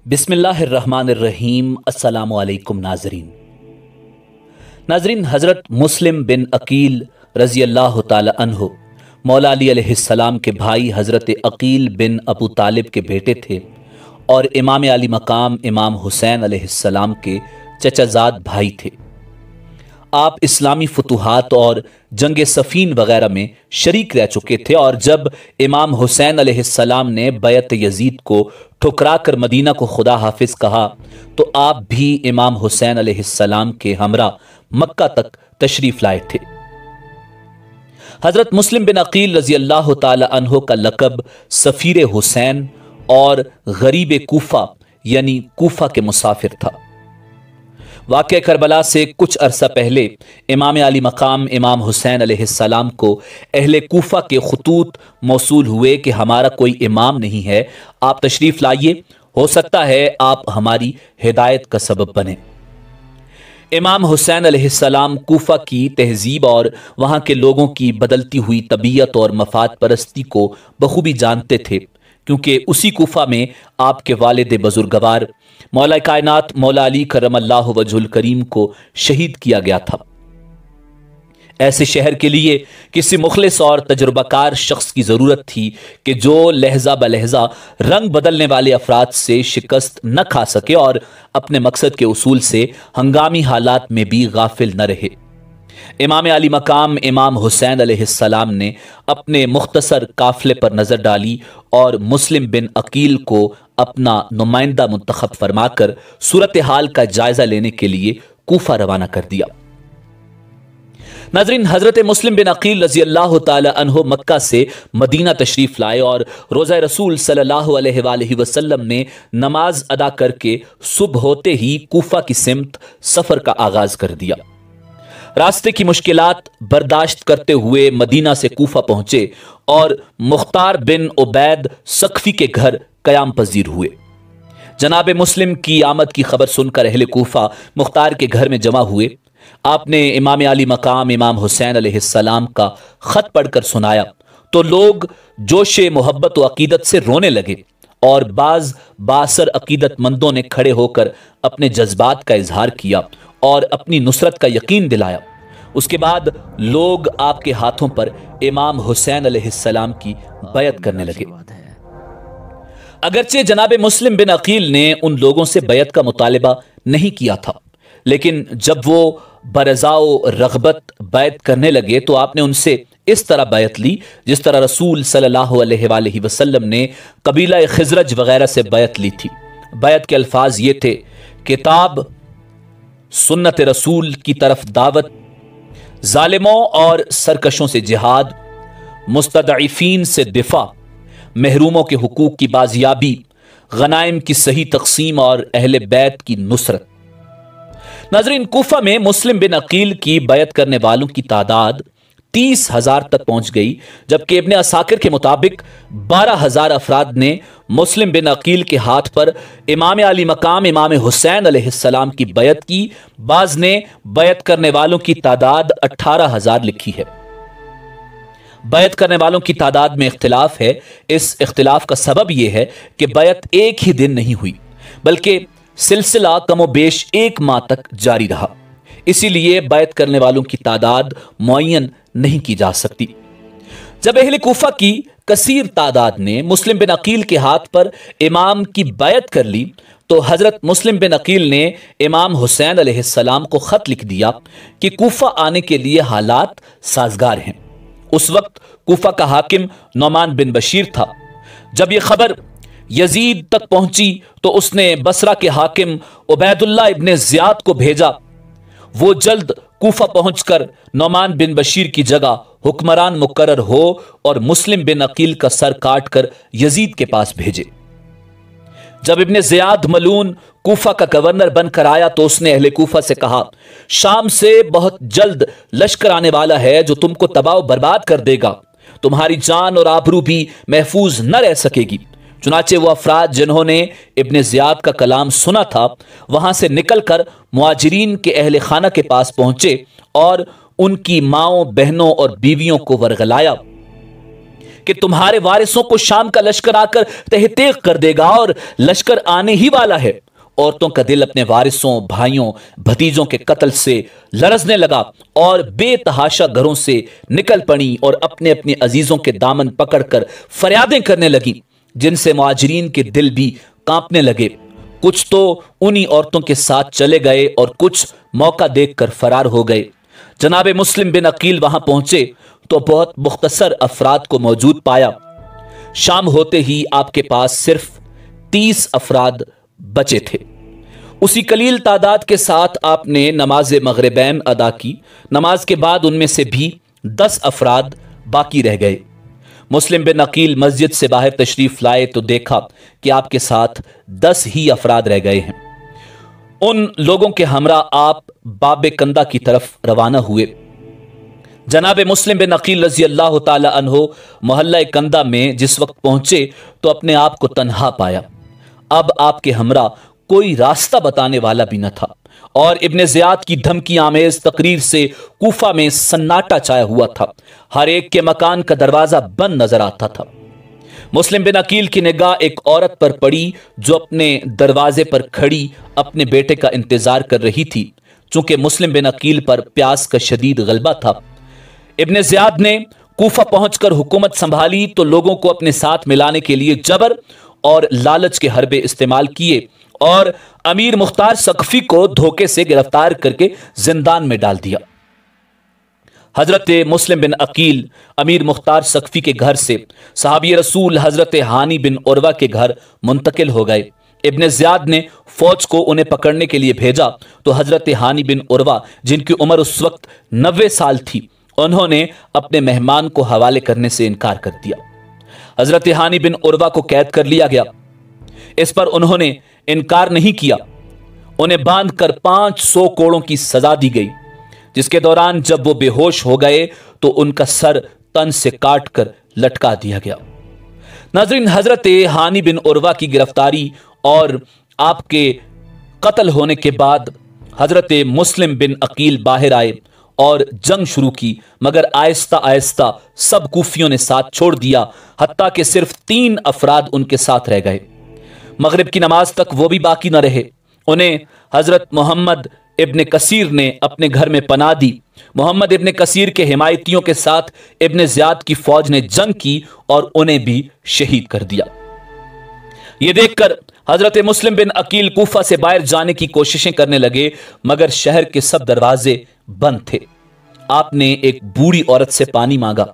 بسم اللہ الرحمن الرحیم۔ السلام علیکم ناظرین، حضرت مسلم بن عقیل رضی اللہ تعالی عنہ مولا علی علیہ السلام کے بھائی حضرت عقیل بن ابو طالب کے بیٹے تھے اور امام علی مقام امام حسین علیہ السلام کے چچا زاد بھائی تھے۔ آپ اسلامی فتوحات اور جنگ صفین وغیرہ میں شریک رہ چکے تھے، اور جب امام حسین علیہ السلام نے بیعت یزید کو ٹھکرا کر مدینہ کو خدا حافظ کہا تو آپ بھی امام حسین علیہ السلام کے ہمراہ مکہ تک تشریف لائے تھے۔ حضرت مسلم بن عقیل رضی اللہ تعالی عنہ کا لقب سفیر حسین اور غریب کوفہ یعنی کوفہ کے مسافر تھا۔ واقعہ کربلا سے کچھ عرصہ پہلے امام علی مقام امام حسین علیہ السلام کو اہل کوفہ کے خطوط موصول ہوئے کہ ہمارا کوئی امام نہیں ہے، آپ تشریف لائیے، ہو سکتا ہے آپ ہماری ہدایت کا سبب بنیں۔ امام حسین علیہ السلام کوفہ کی تہذیب اور وہاں کے لوگوں کی بدلتی ہوئی طبیعت اور مفاد پرستی کو بخوبی جانتے تھے، کیونکہ اسی کوفہ میں آپ کے والد بزرگوار مولا کائنات مولا علی کرم اللہ وجہ الکریم کو شہید کیا گیا تھا۔ ایسے شہر کے لیے کسی مخلص اور تجربہ کار شخص کی ضرورت تھی کہ جو لہجہ بلہجہ رنگ بدلنے والے افراد سے شکست نہ کھا سکے اور اپنے مقصد کے اصول سے ہنگامی حالات میں بھی غافل نہ رہے۔ امام علی مقام امام حسین علیہ السلام نے اپنے مختصر قافلے پر نظر ڈالی اور مسلم بن عقیل کو اپنا نمائندہ منتخب فرما کر صورتحال کا جائزہ لینے کے لیے کوفہ روانہ کر دیا۔ ناظرین، حضرت مسلم بن عقیل رضی اللہ تعالی عنہ مکہ سے مدینہ تشریف لائے اور روضہ رسول صلی اللہ علیہ وآلہ وسلم نے نماز ادا کر کے صبح ہوتے ہی کوفہ کی سمت سفر کا آغاز کر دیا۔ راستے کی مشکلات برداشت کرتے ہوئے مدینہ سے کوفہ پہنچے اور مختار بن عبید سقفی کے گھر قیام پذیر ہوئے۔ جناب مسلم کی آمد کی خبر سن کر اہل کوفہ مختار کے گھر میں جمع ہوئے۔ آپ نے امام علی مقام امام حسین علیہ السلام کا خط پڑھ کر سنایا تو لوگ جوش محبت و عقیدت سے رونے لگے، اور بعض بااثر عقیدت مندوں نے کھڑے ہو کر اپنے جذبات کا اظہار کیا اور اپنی نصرت کا یقین دلایا۔ اس کے بعد لوگ آپ کے ہاتھوں پر امام حسین علیہ السلام کی بیعت کرنے لگے۔ اگرچہ جناب مسلم بن عقیل نے ان لوگوں سے بیعت کا مطالبہ نہیں کیا تھا، لیکن جب وہ برضا و رغبت بیعت کرنے لگے تو آپ نے ان سے اس طرح بیعت لی جس طرح رسول صلی اللہ علیہ وآلہ وسلم نے قبیلہ خزرج وغیرہ سے بیعت لی تھی۔ بیعت کے الفاظ یہ تھے: کتاب، سنت رسول کی طرف دعوت، ظالموں اور سرکشوں سے جہاد، مستضعفین سے دفاع، محروموں کے حقوق کی بازیابی، غنائم کی صحیح تقسیم اور اہل بیت کی نصرت۔ ناظرین، کوفہ میں مسلم بن عقیل کی بیعت کرنے والوں کی تعداد 30,000 تک پہنچ گئی، جبکہ ابن عساکر کے مطابق 12,000 افراد نے مسلم بن عقیل کے ہاتھ پر امام علی مقام امام حسین علیہ السلام کی بیعت کی۔ بعض نے بیعت کرنے والوں کی تعداد 18,000 لکھی ہے۔ بیعت کرنے والوں کی تعداد میں اختلاف ہے۔ اس اختلاف کا سبب یہ ہے کہ بیعت ایک ہی دن نہیں ہوئی، بلکہ سلسلہ کم و بیش 1 ماہ تک جاری رہا، اسی لیے بیعت کرنے والوں کی تعداد معین نہیں کی جا سکتی۔ جب اہل کوفہ کی کثیر تعداد نے مسلم بن عقیل کے ہاتھ پر امام کی بیعت کر لی تو حضرت مسلم بن عقیل نے امام حسین علیہ السلام کو خط لکھ دیا کہ کوفہ آنے کے لیے حالات سازگار ہیں۔ اس وقت کوفہ کا حاکم نعمان بن بشیر تھا۔ جب یہ خبر یزید تک پہنچی تو اس نے بصرہ کے حاکم عبید اللہ ابن زیاد کو بھیجا۔ وہ جلد کوفہ پہنچ کر نعمان بن بشیر کی جگہ حکمران مقرر ہو اور مسلم بن عقیل کا سر کاٹ کر یزید کے پاس بھیجے۔ جب ابن زیاد ملعون کوفہ کا گورنر بن کر آیا تو اس نے اہل کوفہ سے کہا: شام سے بہت جلد لشکر آنے والا ہے جو تم کو تباہ و برباد کر دے گا، تمہاری جان اور آبرو بھی محفوظ نہ رہ سکے گی۔ چنانچہ وہ افراد جنہوں نے ابن زیاد کا کلام سنا تھا وہاں سے نکل کر مہاجرین کے اہل خانہ کے پاس پہنچے اور ان کی ماؤں، بہنوں اور بیویوں کو ورغلایا۔ کہ تمہارے وارثوں کو شام کا لشکر آ کر تہتیغ کر دے گا اور لشکر آنے ہی والا ہے۔ عورتوں کا دل اپنے وارثوں، بھائیوں، بھتیجوں کے قتل سے لرزنے لگا اور بے تحاشا گھروں سے نکل پڑیں اور اپنے اپنے عزیزوں کے دامن پکڑ کر فریادیں کرنے لگیں، جن سے مہاجرین کے دل بھی کانپنے لگے۔ کچھ تو انہی عورتوں کے ساتھ چلے گئے اور کچھ موقع دیکھ کر فرار ہو گئے۔ جناب مسلم بن عقیل وہاں پہنچے تو بہت مختصر افراد کو موجود پایا۔ شام ہوتے ہی آپ کے پاس صرف 30 افراد بچے تھے۔ اسی قلیل تعداد کے ساتھ آپ نے نماز مغربین ادا کی۔ نماز کے بعد ان میں سے بھی 10 افراد باقی رہ گئے۔ مسلم بن عقیل مسجد سے باہر تشریف لائے تو دیکھا کہ آپ کے ساتھ 10 ہی افراد رہ گئے ہیں۔ ان لوگوں کے ہمراہ آپ باب کندہ کی طرف روانہ ہوئے۔ جناب مسلم بن عقیل رضی اللہ تعالی عنہ محلہ کندہ میں جس وقت پہنچے تو اپنے آپ کو تنہا پایا۔ اب آپ کے ہمراہ کوئی راستہ بتانے والا بھی نہ تھا اور ابن زیاد کی دھمکی آمیز تقریر سے کوفہ میں سناٹا چھایا ہوا تھا۔ ہر ایک کے مکان کا دروازہ بند نظر آتا تھا۔ مسلم بن عقیل کی نگاہ ایک عورت پر پڑی جو اپنے دروازے پر کھڑی اپنے بیٹے کا انتظار کر رہی تھی۔ چونکہ مسلم بن عقیل پر پیاس کا شدید غلبہ تھا، ابن زیاد نے کوفہ پہنچ کر حکومت سنبھالی تو لوگوں کو اپنے ساتھ ملانے کے لیے جبر اور لالچ کے حربے استعمال کیے اور امیر مختار ثقفی کو دھوکے سے گرفتار کر کے زندان میں ڈال دیا۔ حضرت مسلم بن عقیل امیر مختار ثقفی کے گھر سے صحابی رسول حضرت ہانی بن عروہ کے گھر منتقل ہو گئے۔ ابن زیاد نے فوج کو انہیں پکڑنے کے لیے بھیجا تو حضرت ہانی بن عروہ جن کی عمر اس وقت 90 سال تھی، انہوں نے اپنے مہمان کو حوالے کرنے سے انکار کر دیا۔ حضرت ہانی بن عروہ کو قید کر لیا گیا۔ اس پر انہوں نے انکار نہیں کیا۔ انہیں باندھ کر 500 کوڑوں کی سزا دی گئی، جس کے دوران جب وہ بے ہوش ہو گئے تو ان کا سر تن سے کاٹ کر لٹکا دیا گیا۔ ناظرین، حضرت ہانی بن عروہ کی گرفتاری اور آپ کے قتل ہونے کے بعد حضرت مسلم بن عقیل باہر آئے اور جنگ شروع کی، مگر آہستہ آہستہ سب کوفیوں نے ساتھ چھوڑ دیا، حتیٰ کہ صرف 3 افراد ان کے ساتھ رہ گئے۔ مغرب کی نماز تک وہ بھی باقی نہ رہے۔ انہیں حضرت محمد ابن کثیر نے اپنے گھر میں پناہ دی۔ محمد ابن کثیر کے حمایتیوں کے ساتھ ابن زیاد کی فوج نے جنگ کی اور انہیں بھی شہید کر دیا۔ یہ دیکھ کر حضرت مسلم بن عقیل کوفہ سے باہر جانے کی کوششیں کرنے لگے، مگر شہر کے سب دروازے بند تھے۔ آپ نے ایک بوڑھی عورت سے پانی مانگا۔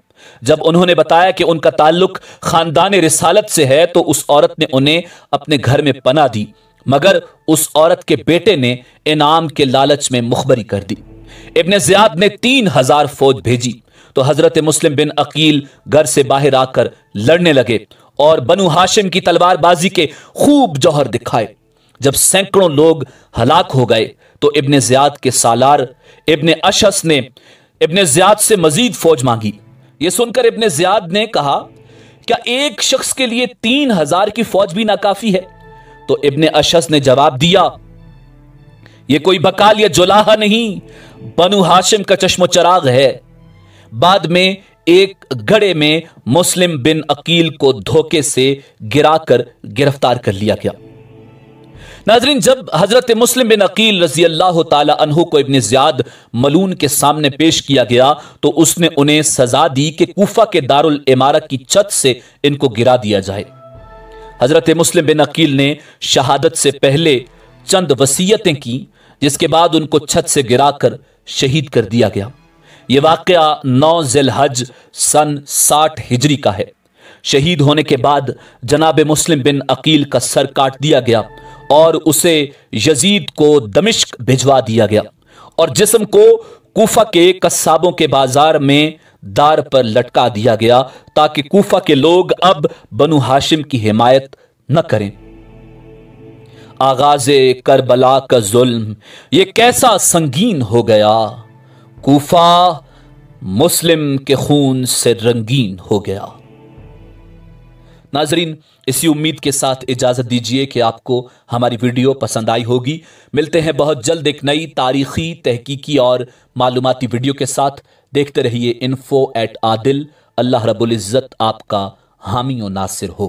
جب انہوں نے بتایا کہ ان کا تعلق خاندان رسالت سے ہے تو اس عورت نے انہیں اپنے گھر میں پناہ دی، مگر اس عورت کے بیٹے نے انعام کے لالچ میں مخبری کر دی۔ ابن زیاد نے 3000 فوج بھیجی تو حضرت مسلم بن عقیل گھر سے باہر آ کر لڑنے لگے اور بنو ہاشم کی تلوار بازی کے خوب جوہر دکھائے۔ جب سینکڑوں لوگ ہلاک ہو گئے تو ابن زیاد کے سالار ابن اشعث نے ابن زیاد سے مزید فوج مانگی۔ یہ سن کر ابن زیاد نے کہا، کیا ایک شخص کے لیے 3000 کی فوج بھی ناکافی ہے؟ تو ابن اشعث نے جواب دیا، یہ کوئی بکال یا جولاہا نہیں، بنو ہاشم کا چشم و چراغ ہے۔ بعد میں ایک گڑھے میں مسلم بن عقیل کو دھوکے سے گرا کر گرفتار کر لیا گیا۔ ناظرین، جب حضرت مسلم بن عقیل رضی اللہ تعالی عنہ کو ابن زیاد ملعون کے سامنے پیش کیا گیا تو اس نے انہیں سزا دی کہ کوفہ کے دارالامارہ کی چھت سے ان کو گرا دیا جائے۔ حضرت مسلم بن عقیل نے شہادت سے پہلے چند وصیتیں کی، جس کے بعد ان کو چھت سے گرا کر شہید کر دیا گیا۔ یہ واقعہ 9 ذی الحج سن 60 ہجری کا ہے۔ شہید ہونے کے بعد جناب مسلم بن عقیل کا سر کاٹ دیا گیا اور اسے یزید کو دمشق بھجوا دیا گیا اور جسم کو کوفہ کے قصابوں کے بازار میں دار پر لٹکا دیا گیا تاکہ کوفہ کے لوگ اب بنو ہاشم کی حمایت نہ کریں۔ آغاز کربلا کا ظلم یہ کیسا سنگین ہو گیا، کوفہ مسلم کے خون سے رنگین ہو گیا۔ ناظرین، اسی امید کے ساتھ اجازت دیجیے کہ آپ کو ہماری ویڈیو پسند آئی ہوگی۔ ملتے ہیں بہت جلد ایک نئی تاریخی، تحقیقی اور معلوماتی ویڈیو کے ساتھ۔ دیکھتے رہیے info@adil۔ اللہ رب العزت آپ کا حامی و ناصر ہو۔